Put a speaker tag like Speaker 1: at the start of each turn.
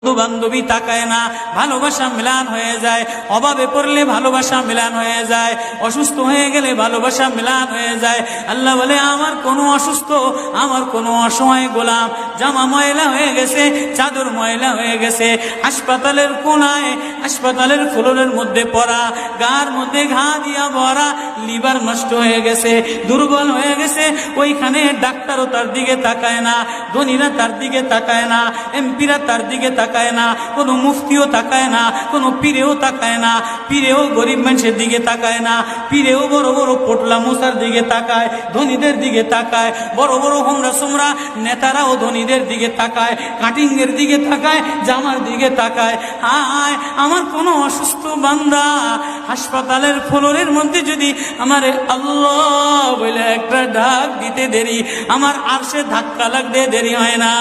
Speaker 1: বন্ধু বান্ধবী তাকায় না, ভালোবাসা মিলান হয়ে যায়। অভাবে পড়লে ভালোবাসা মিলান হয়ে যায়, অসুস্থ হয়ে গেলে ভালোবাসা মিলান হয়ে যায়। আল্লাহ বলে, আমার কোনো অসুস্থ, আমার কোনো অসহায় গোলাম জামা ময়লা হয়ে গেছে, চাদর ময়লা হয়ে গেছে, হাসপাতালের কোনায়, হাসপাতালের ফ্লোরের মধ্যে পড়া, গার মধ্যে ঘা দিয়া ভরা, লিভার নষ্ট হয়ে গেছে, দুর্বল হয়ে গেছে, ওইখানে ডাক্তারও তার দিকে তাকায় না, ধনীরা তার দিকে তাকায় না, এমপিরা তার দিকে তাকায় না, কোনো মুফতিও তাকায় না, কোনো পীরেও তাকায় না, পীরেও গরিব মানুষের দিকে তাকায় না, পীরেও বড় বড় পোটলা মুসার দিকে তাকায়, ধনীদের দিকে তাকায়, বড় বড় হোমরা সোমরা নেতারাও ধনীদের দিকে তাকায়, কাটিং এর দিকে তাকায়, জামার দিকে তাকায়। হায়, আমার কোনো অসুস্থ বান্দা হাসপাতালের ফ্লোরের মধ্যে যদি আমার আল্লাহ বলে একটা ডাক দিতে দেরি, আমার আরশে ধাক্কা লাগতে দেরি হয় না।